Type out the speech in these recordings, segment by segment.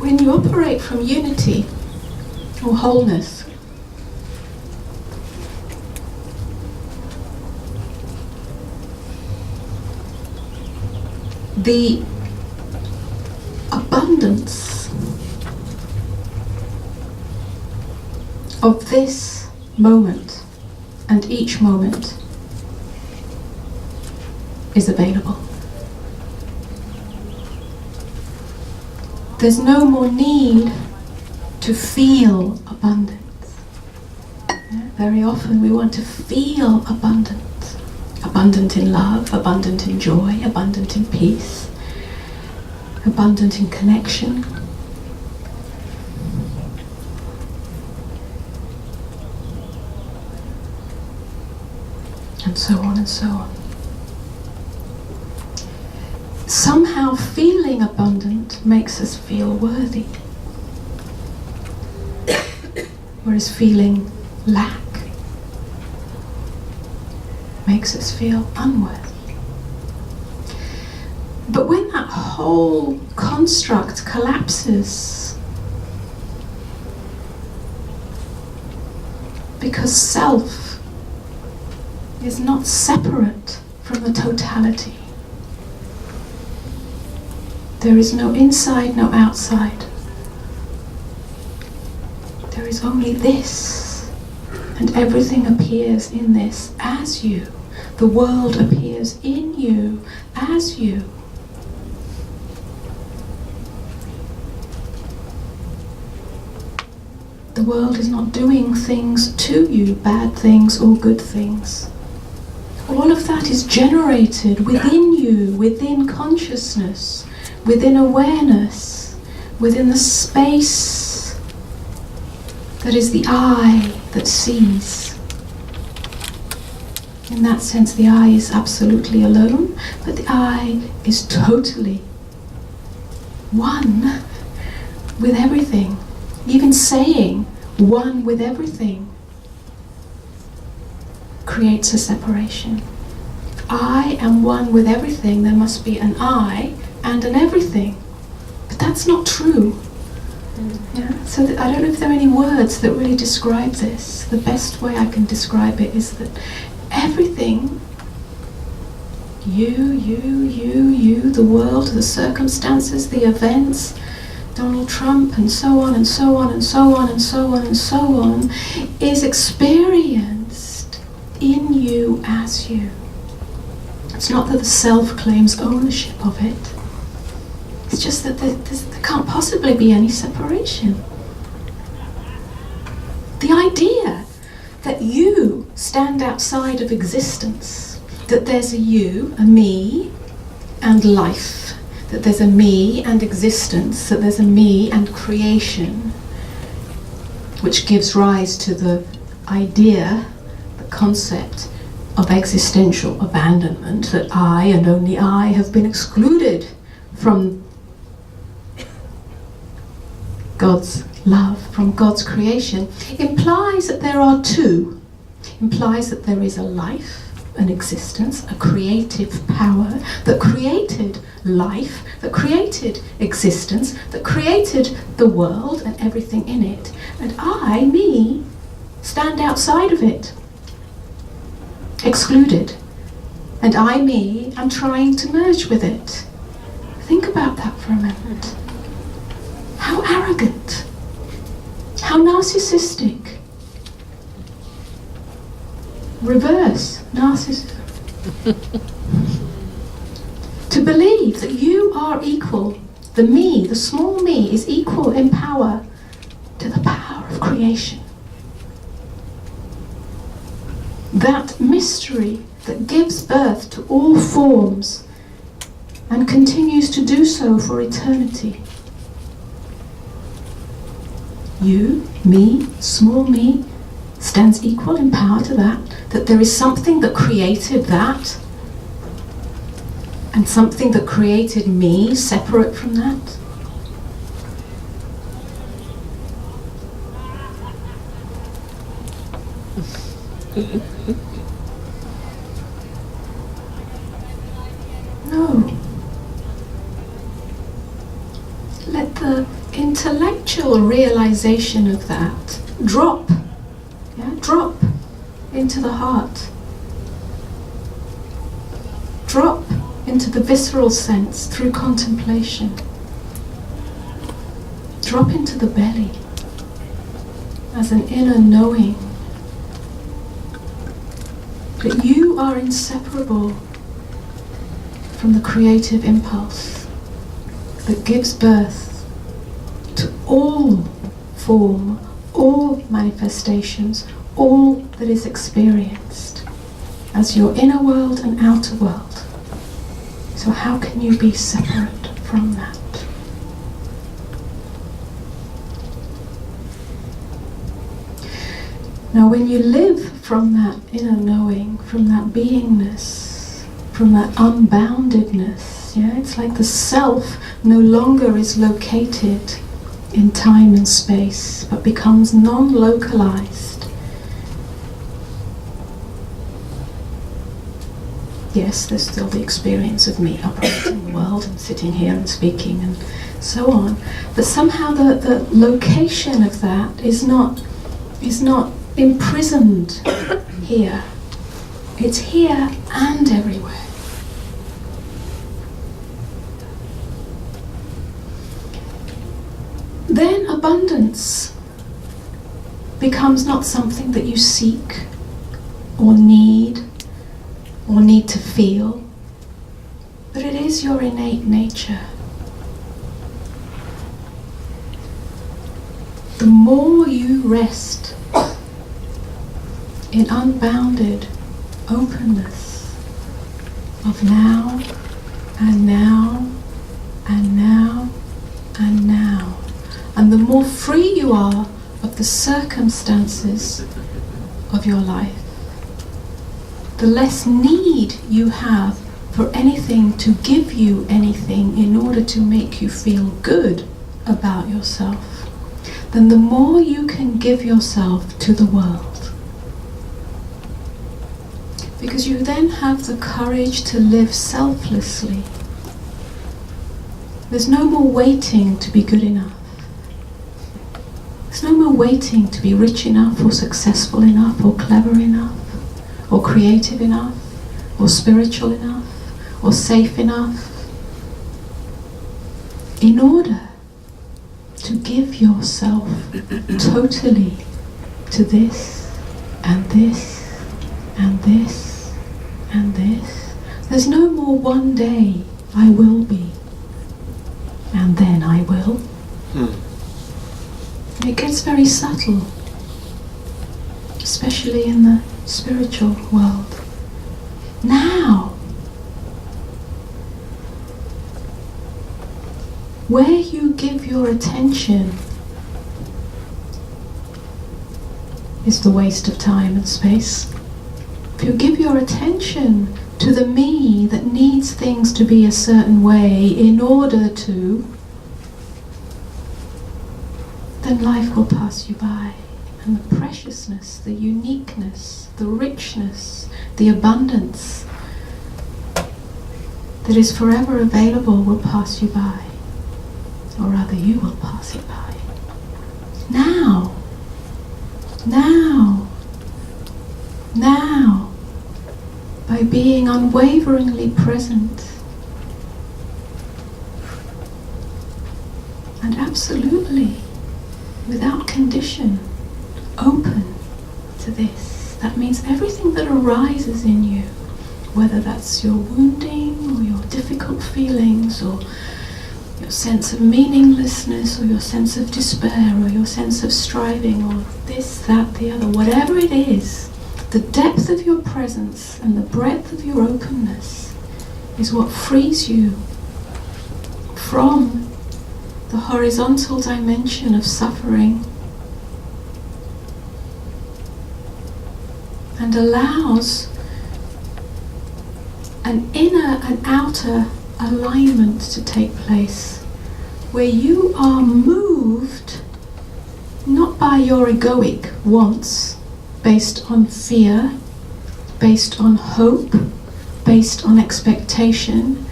when you operate from unity or wholeness, the abundance of this moment and each moment is available. There's no more need to feel abundance. Very often we want to feel abundant. Abundant in love, abundant in joy, abundant in peace, abundant in connection. And so on and so on. Somehow feeling abundant makes us feel worthy, whereas feeling lack makes us feel unworthy. But when that whole construct collapses, because self is not separate from the totality, there is no inside, no outside. There is only this, and everything appears in this as you. The world appears in you as you. The world is not doing things to you, bad things or good things. All of that is generated within you, within consciousness, within awareness, within the space that is the eye that sees. In that sense, the eye is absolutely alone, but the eye is totally one with everything. Even saying one with everything creates a separation. If I am one with everything, there must be an I and an everything. But that's not true. Yeah? So I don't know if there are any words that really describe this. The best way I can describe it is that everything, you, the world, the circumstances, the events, Donald Trump, and so on and so on and so on and so on and so on, is experienced in you as you. It's not that the self claims ownership of it. It's just that there can't possibly be any separation. The idea that you stand outside of existence, that there's a you, a me, and life, that there's a me and existence, that there's a me and creation, which gives rise to the idea, the concept of existential abandonment, that I and only I have been excluded from God's love, from God's creation, implies that there are two. Implies that there is a life, an existence, a creative power that created life, that created existence, that created the world and everything in it. And I, me, stand outside of it, excluded. And I, me, am trying to merge with it. Think about that for a moment. How arrogant, how narcissistic. Reverse narcissism. To believe that you are equal, the me, the small me, is equal in power to the power of creation. That mystery that gives birth to all forms and continues to do so for eternity. You, me, small me, stands equal in power to that there is something that created that, and something that created me separate from that. No. Let the intellectual realization of that drop into the heart. Drop into the visceral sense through contemplation. Drop into the belly as an inner knowing that you are inseparable from the creative impulse that gives birth to all form, all manifestations, all that is experienced as your inner world and outer world. So how can you be separate from that? Now when you live from that inner knowing, from that beingness, from that unboundedness, it's like the self no longer is located in time and space, but becomes non-localized. Yes, there's still the experience of me operating the world and sitting here and speaking and so on, but somehow the location of that is not imprisoned here. It's here and everywhere. Then abundance becomes not something that you seek or need to feel, but it is your innate nature. The more you rest in unbounded openness of now and now and now and now, and the more free you are of the circumstances of your life, the less need you have for anything to give you anything in order to make you feel good about yourself, then the more you can give yourself to the world. Because you then have the courage to live selflessly. There's no more waiting to be good enough. There's no more waiting to be rich enough or successful enough or clever enough or creative enough or spiritual enough or safe enough in order to give yourself totally to this and this and this and this. There's no more one day I will be and then I will. It gets very subtle, especially in the spiritual world. Now, where you give your attention is the waste of time and space. If you give your attention to the me that needs things to be a certain way in order to, then life will pass you by, and the preciousness, the uniqueness, the richness, the abundance that is forever available will pass you by, or rather you will pass it by. Now, by being unwaveringly present and absolutely without condition, open to this. That means everything that arises in you, whether that's your wounding or your difficult feelings or your sense of meaninglessness or your sense of despair or your sense of striving or this, that, the other, whatever it is, the depth of your presence and the breadth of your openness is what frees you from the horizontal dimension of suffering and allows an inner and outer alignment to take place where you are moved not by your egoic wants based on fear, based on hope, based on expectation,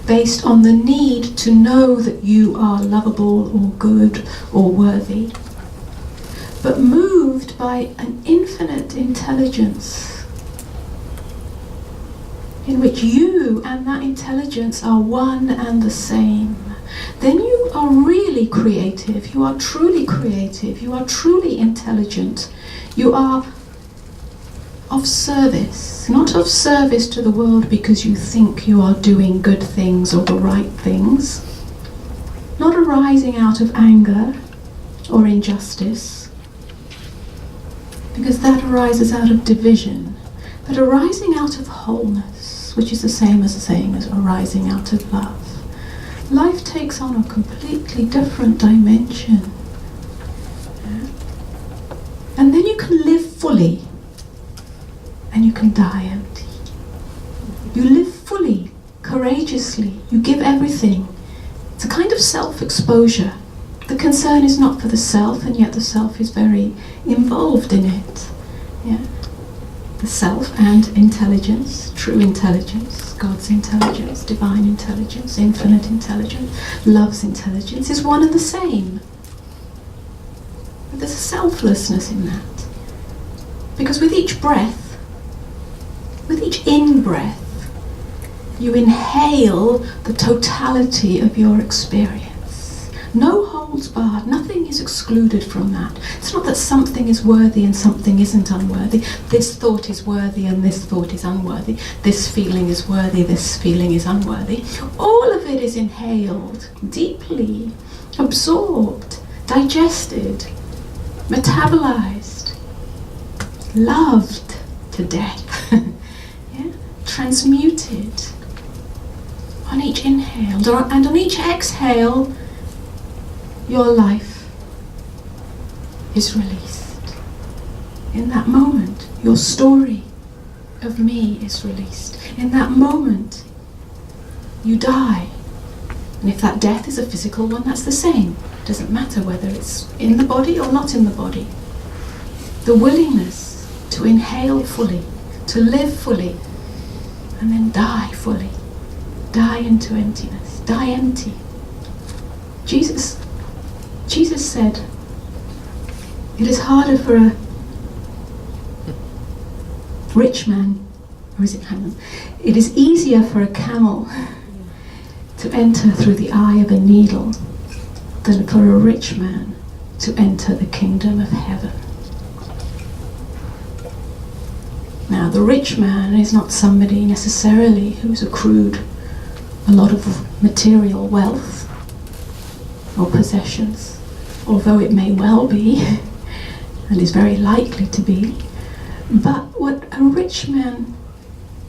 based on the need to know that you are lovable or good or worthy, but moved by an infinite intelligence in which you and that intelligence are one and the same, then you are really creative, you are truly intelligent, you are of service, not of service to the world because you think you are doing good things or the right things, not arising out of anger or injustice, because that arises out of division, but arising out of wholeness, which is the same as saying as arising out of love. Life takes on a completely different dimension. Yeah? And then you can live fully, and you can die empty. You live fully, courageously, you give everything. It's a kind of self-exposure. The concern is not for the self, and yet the self is very involved in it. Yeah? The self and intelligence, true intelligence, God's intelligence, divine intelligence, infinite intelligence, love's intelligence is one and the same. But there's a selflessness in that. Because with each breath, with each in-breath, you inhale the totality of your experience. No holds barred, nothing is excluded from that. It's not that something is worthy and something isn't unworthy. This thought is worthy and this thought is unworthy. This feeling is worthy, this feeling is unworthy. All of it is inhaled, deeply, absorbed, digested, metabolized, loved to death. Transmuted on each inhale, and on each exhale, your life is released. In that moment, your story of me is released. In that moment, you die. And if that death is a physical one, that's the same. It doesn't matter whether it's in the body or not in the body. The willingness to inhale fully, to live fully, and then die fully. Die into emptiness. Die empty. Jesus said, it is harder for a rich man, or is it, hang on, it is easier for a camel to enter through the eye of a needle than for a rich man to enter the kingdom of heaven. Now, the rich man is not somebody necessarily who's accrued a lot of material wealth or possessions, although it may well be, and is very likely to be. But what the rich man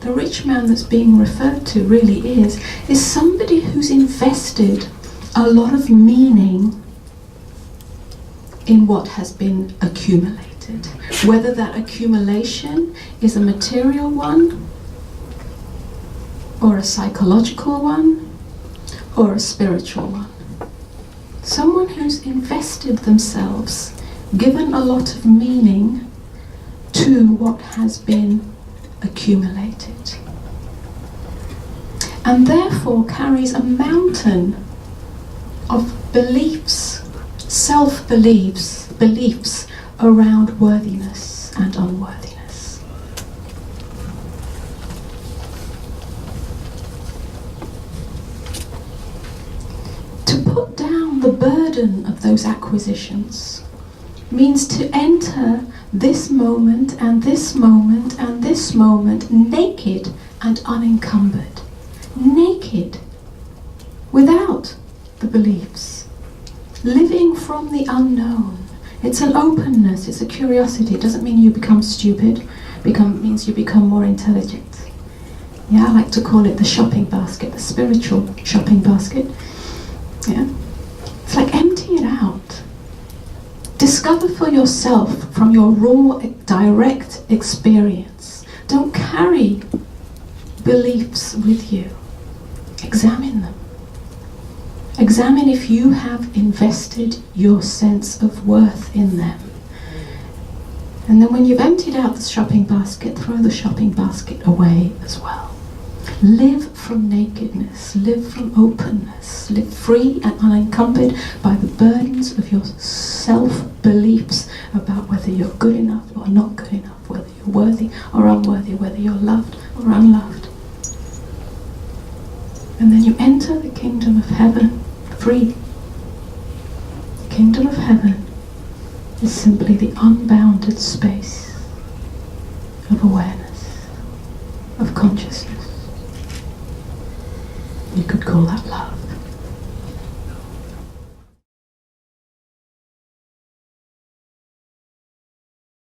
that's being referred to really is somebody who's invested a lot of meaning in what has been accumulated. Whether that accumulation is a material one, or a psychological one, or a spiritual one. Someone who's invested themselves, given a lot of meaning to what has been accumulated, and therefore carries a mountain of beliefs, self-beliefs, beliefs around worthiness and unworthiness. To put down the burden of those acquisitions means to enter this moment and this moment and this moment naked and unencumbered. Naked, without the beliefs. Living from the unknown. It's an openness, it's a curiosity. It doesn't mean you become stupid, means you become more intelligent. Yeah, I like to call it the shopping basket, the spiritual shopping basket. Yeah, it's like empty it out. Discover for yourself from your raw, direct experience. Don't carry beliefs with you. Examine them. Examine if you have invested your sense of worth in them. And then when you've emptied out the shopping basket, throw the shopping basket away as well. Live from nakedness, live from openness, live free and unencumbered by the burdens of your self-beliefs about whether you're good enough or not good enough, whether you're worthy or unworthy, whether you're loved or unloved. And then you enter the kingdom of heaven free. The kingdom of heaven is simply the unbounded space of awareness, of consciousness. You could call that love.